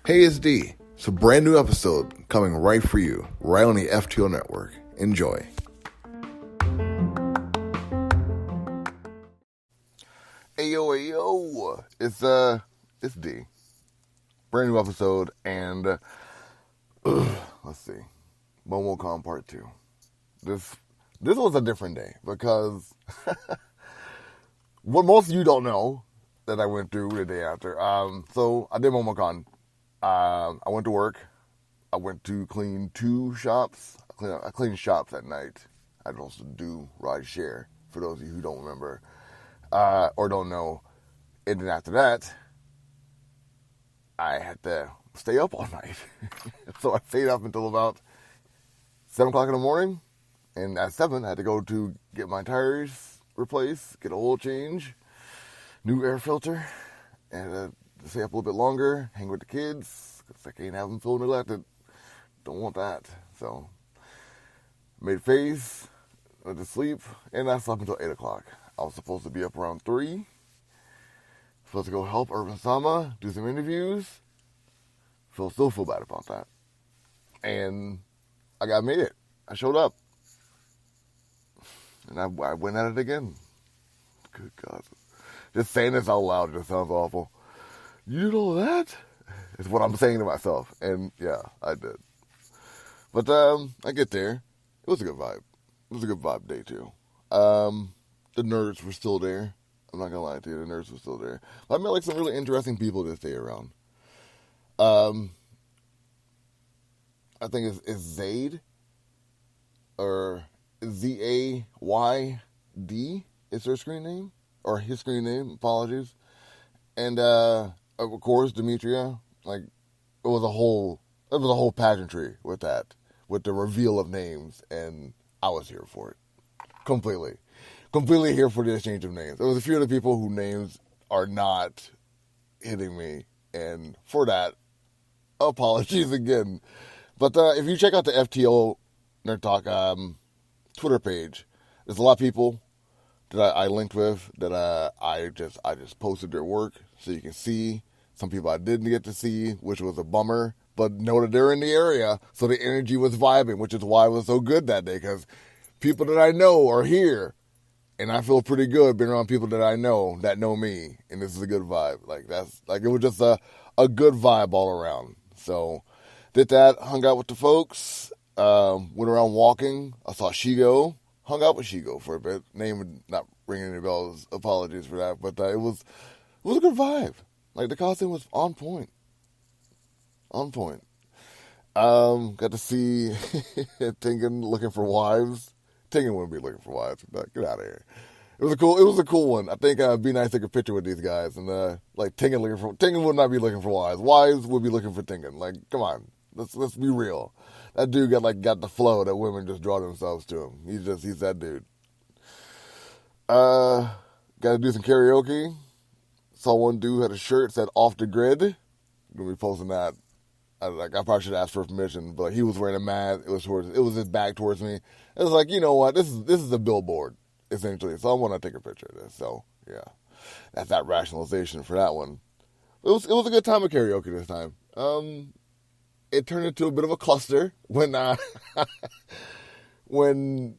Hey, it's D. It's a brand new episode coming right for you, right on the FTO Network. Enjoy. Hey yo, it's D. Brand new episode, and let's see, Momo Con Part 2. This was a different day because what most of you don't know that I went through the day after. So I did Momo Con. I went to work. I went to clean 2 shops. I cleaned shops at night. I also do ride share, for those of you who don't remember or don't know. And then after that, I had to stay up all night. So I stayed up until about 7 o'clock in the morning. And at 7, I had to go to get my tires replaced, get an oil change, new air filter, and stay up a little bit longer, hang with the kids, because I can't have them feel neglected. Don't want that. So, made face, went to sleep, and I slept until 8 o'clock. I was supposed to be up around 3. Supposed to go help Urban Sama, do some interviews. Still feel bad about that. And I made it. I showed up. And I went at it again. Good God. Just saying this out loud just sounds awful. You did all that? Is what I'm saying to myself. And yeah, I did. But I get there. It was a good vibe. It was a good vibe day too. The nerds were still there. I'm not gonna lie to you, the nerds were still there. But I met like some really interesting people this day around. I think it's Zayd or Zayd is her screen name or his screen name. Apologies. And of course, Demetria. Like it was a whole pageantry with that, with the reveal of names, and I was here for it completely here for the exchange of names. There was a few other people whose names are not hitting me, and for that, apologies again. But if you check out the FTO Nerd Talk Twitter page, there's a lot of people that I linked with that I just posted their work so you can see. Some people I didn't get to see, which was a bummer, but know that they're in the area, so the energy was vibing, which is why it was so good that day, because people that I know are here, and I feel pretty good being around people that I know that know me, and this is a good vibe. It was just a good vibe all around. So did that, hung out with the folks, went around walking. I saw Shigo, hung out with Shigo for a bit. Name not ringing any bells. Apologies for that, but it was a good vibe. Like the costume was on point. On point. Got to see Tengen looking for wives. Tengen wouldn't be looking for wives. Get out of here. It was a cool one. I think Be Nice took a picture with these guys, and Tengen would not be looking for wives. Wives would be looking for Tengen. Like, come on, let's be real. That dude got the flow that women just draw themselves to him. He's that dude. Got to do some karaoke. Saw one dude had a shirt that said "Off the Grid." I'm gonna be posting that. I probably should ask for permission, but he was wearing a mask. It was his back towards me. It was like, you know what? This is a billboard essentially. So I want to take a picture of this. So yeah, that's that rationalization for that one. It was a good time of karaoke this time. It turned into a bit of a cluster when when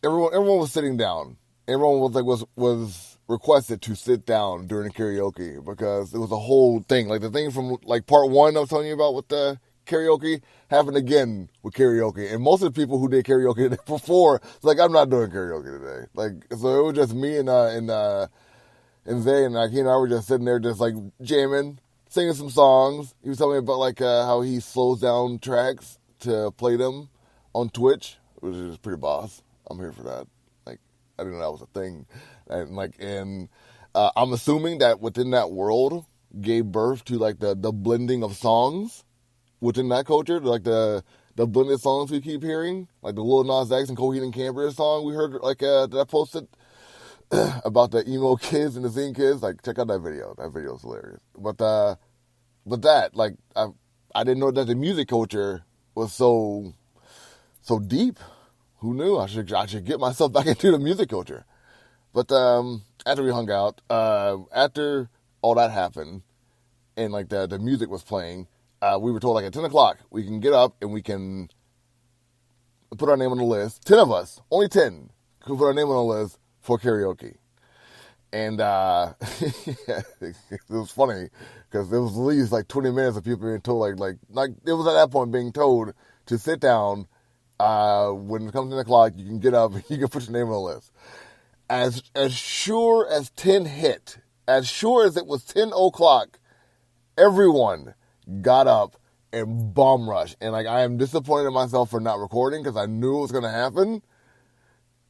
everyone was sitting down. Everyone was requested to sit down during the karaoke because it was a whole thing. Like the thing from like part 1 I was telling you about with the karaoke happened again with karaoke. And most of the people who did karaoke the day before, it's like, I'm not doing karaoke today. Like, so it was just me and Zay, and like he and I were just sitting there just like jamming, singing some songs. He was telling me about like how he slows down tracks to play them on Twitch, which is pretty boss. I'm here for that. Like, I didn't know that was a thing. And I'm assuming that within that world gave birth to like the blending of songs within that culture, like the blended songs we keep hearing, like the Lil Nas X and Coheed and Cambria song we heard like that I posted about the emo kids and the zine kids. Like, check out that video. That video is hilarious. But that, like, I didn't know that the music culture was so deep. Who knew? I should get myself back into the music culture. But after we hung out, after all that happened, and like the music was playing, we were told like at 10 o'clock we can get up and we can put our name on the list. 10 of us, only 10, could put our name on the list for karaoke. And it was funny because there was at least like 20 minutes of people being told like it was at that point being told to sit down. When it comes 10 o'clock, you can get up and you can put your name on the list. As sure as 10 hit, as sure as it was 10 o'clock, everyone got up and bomb rushed. And like I am disappointed in myself for not recording because I knew it was going to happen.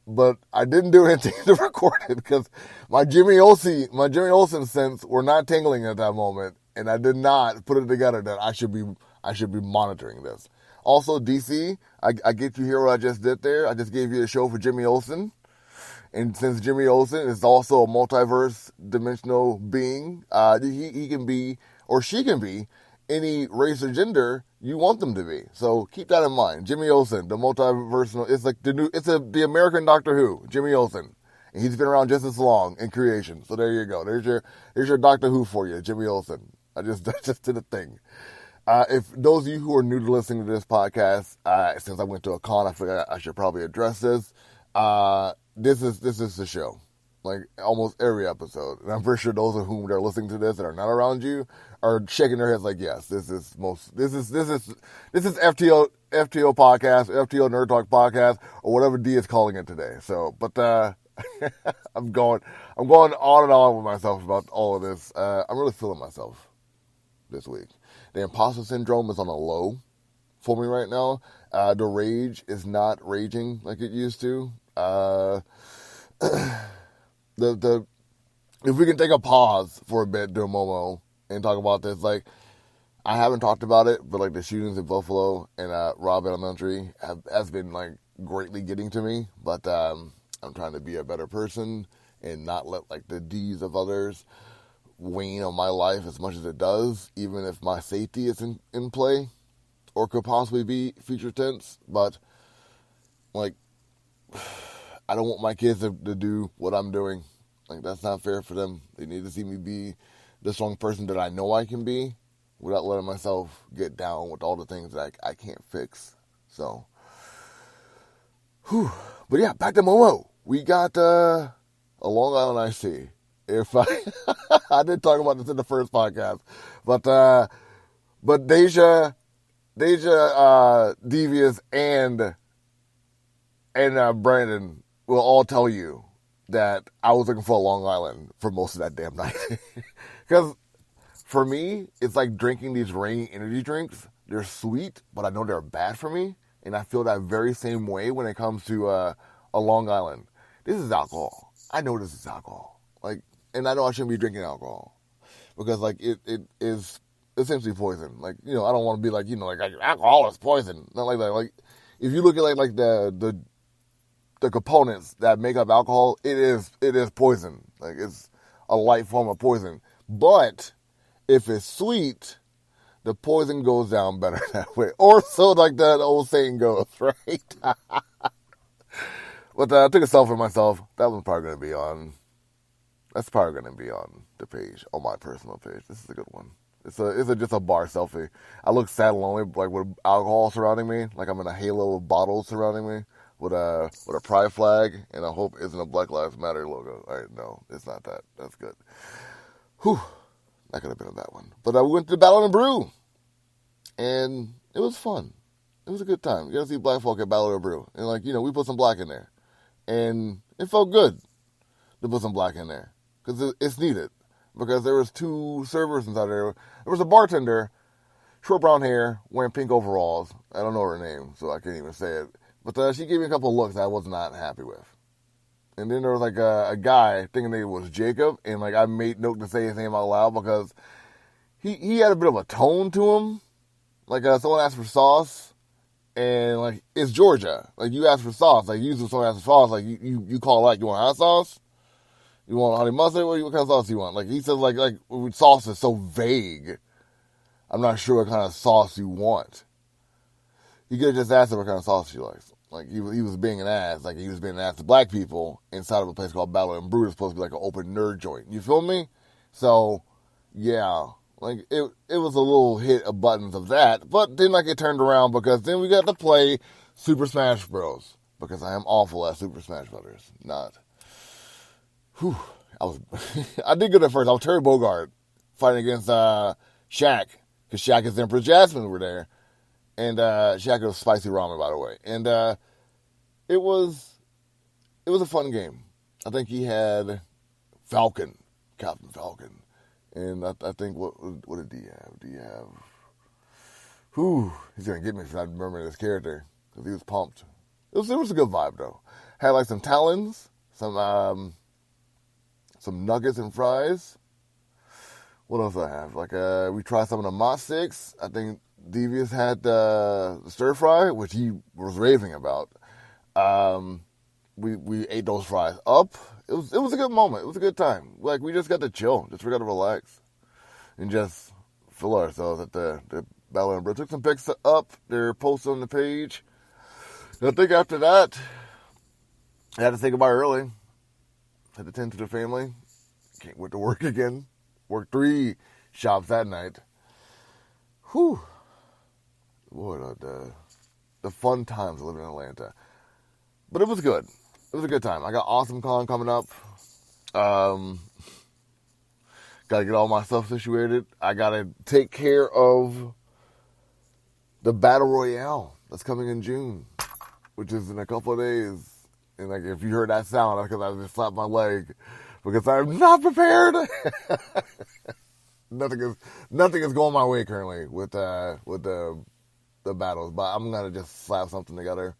But I didn't do anything to record it because my Jimmy Olsen sense were not tingling at that moment, and I did not put it together that I should be monitoring this. Also, DC, I get you here what I just did there. I just gave you a show for Jimmy Olsen, and since Jimmy Olsen is also a multiverse dimensional being, he can be or she can be any race or gender you want them to be. So keep that in mind. Jimmy Olsen, the multiversal, it's like the American Doctor Who, Jimmy Olsen. And he's been around just as long in creation. So there you go. There's your Doctor Who for you, Jimmy Olsen. I just did a thing. If those of you who are new to listening to this podcast, since I went to a con, I figured I should probably address this. This is the show. Like almost every episode. And I'm pretty sure those of whom are listening to this that are not around you are shaking their heads like, yes, this is FTO podcast, FTO Nerd Talk podcast, or whatever D is calling it today. So, but I'm going on and on with myself about all of this. I'm really feeling myself this week. The imposter syndrome is on a low for me right now. The rage is not raging like it used to. If we can take a pause for a bit during Momo and talk about this, like I haven't talked about it, but like the shootings in Buffalo and Robb Elementary has been like greatly getting to me. But I'm trying to be a better person and not let like the deeds of others wane on my life as much as it does, even if my safety is in play or could possibly be future tense. But like, I don't want my kids to do what I'm doing. Like, that's not fair for them. They need to see me be the strong person that I know I can be without letting myself get down with all the things that I can't fix. So, but yeah, back to Momo. We got a Long Island iced tea. If I did talk about this in the first podcast, but Deja, Devious, and Brandon will all tell you that I was looking for a Long Island for most of that damn night. Because for me, it's like drinking these rainy energy drinks. They're sweet, but I know they're bad for me. And I feel that very same way when it comes to a Long Island. This is alcohol. I know this is alcohol. Like, and I know I shouldn't be drinking alcohol. Because, like, it is essentially poison. Like, you know, I don't want to be like, you know, like alcohol is poison. Not like that. Like, if you look at like the components that make up alcohol, it is poison. Like, it's a light form of poison. But if it's sweet, the poison goes down better that way. Or so like that old saying goes, right? But I took a selfie of myself. That one's probably going to be on. That's probably going to be on the page, on my personal page. This is a good one. It's just a bar selfie. I look sad and lonely, like with alcohol surrounding me, like I'm in a halo of bottles surrounding me, with a pride flag, and I hope isn't a Black Lives Matter logo. All right, no, it's not that. That's good. Whew, that could have been a bad one. But we went to Battle and Brew, and it was fun. It was a good time. You gotta see black folk at Battle and Brew, and like, you know, we put some black in there, and it felt good to put some black in there because it's needed. Because there was two servers inside there. There was a bartender, short brown hair, wearing pink overalls. I don't know her name, so I can't even say it. But she gave me a couple of looks that I was not happy with. And then there was like a guy thinking that it was Jacob, and like I made note to say his name out loud because he had a bit of a tone to him. Like someone asked for sauce, and like it's Georgia. Like you ask for sauce, like usually someone asks for sauce, like you call like you want hot sauce. You want honey mustard? What kind of sauce do you want? Like, he says, like sauce is so vague. I'm not sure what kind of sauce you want. You could have just asked her what kind of sauce she likes. Like, he was being an ass. Like, he was being an ass to black people inside of a place called Battle and Brew. It's supposed to be like an open nerd joint. You feel me? So, yeah. Like, it was a little hit of buttons of that, but then I get turned around because then we got to play Super Smash Bros. Because I am awful at Super Smash Brothers. Not. Whew. I did good at first. I was Terry Bogard fighting against Shaq. Because Shaq and Empress Jasmine were there. And Shaq was spicy ramen, by the way. And it was a fun game. I think he had Falcon, Captain Falcon. And I think, what did he have? Whew, he's going to get me if I remember this character. Because he was pumped. It was a good vibe, though. Had like some talons, some nuggets and fries. What else do I have? Like, we tried some of the mott sticks. I think Devious had the stir fry, which he was raving about. We ate those fries up. It was a good moment. It was a good time. Like, we just got to chill. Just got to relax. And just feel ourselves at the Battle of Bro. Took some pics up. They're posted on the page. And I think after that, I had to say goodbye early. Had to tend to the family. Can't wait to work again. Worked 3 shops that night. Whew. Boy, the fun times of living in Atlanta. But it was good. It was a good time. I got Awesome Con coming up. Got to get all my stuff situated. I got to take care of the Battle Royale that's coming in June, which is in a couple of days. And like, if you heard that sound, that's because I just slapped my leg because I'm not prepared. Nothing is going my way currently with the battles, but I'm gonna just slap something together.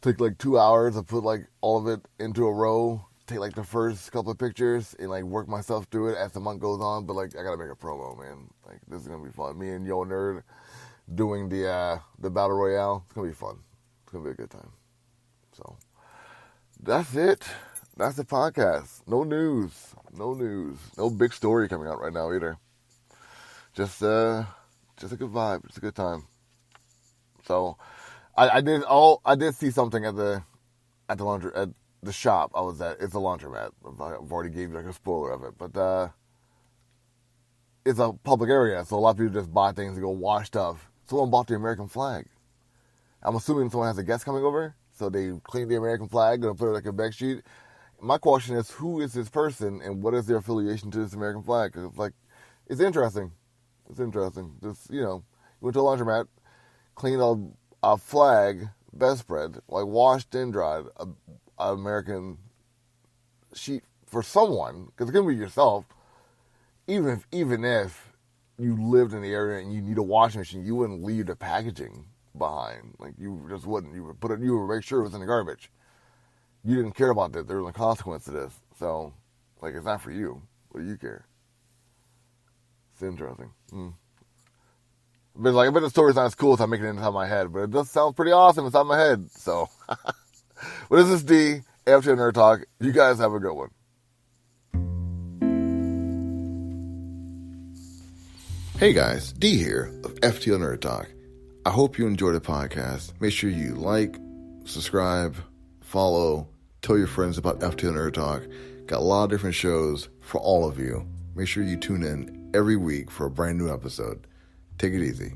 Take like 2 hours to put like all of it into a row. Take like the first couple of pictures and like work myself through it as the month goes on. But like, I gotta make a promo, man. Like, this is gonna be fun. Me and Yo Nerd doing the battle royale. It's gonna be fun. It's gonna be a good time. So that's it. That's the podcast. No news. No big story coming out right now either. Just a good vibe. Just a good time. So I did see something at the shop I was at. It's a laundromat. I've already gave you like a spoiler of it, but it's a public area, so a lot of people just buy things and go wash stuff. Someone bought the American flag. I'm assuming someone has a guest coming over, so they clean the American flag and put it like a bed sheet. My question is, who is this person and what is their affiliation to this American flag? Because it's interesting. It's interesting. Just, you went to a laundromat, cleaned a flag bedspread, like washed and dried a American sheet for someone, because it can be yourself. Even if you lived in the area and you need a washing machine, you wouldn't leave the packaging behind. Like, you just wouldn't. You would make sure it was in the garbage. You didn't care about that. There was a consequence to this. So, like, it's not for you. What do you care? It's interesting. But like, I bet the story's not as cool as I'm making it inside my head, but it does sound pretty awesome inside my head. So, well, this is D, FTO Nerd Talk. You guys have a good one. Hey guys, D here of FTO Nerd Talk. I hope you enjoy the podcast. Make sure you like, subscribe, follow, tell your friends about FTO Nerd Talk. Got a lot of different shows for all of you. Make sure you tune in every week for a brand new episode. Take it easy.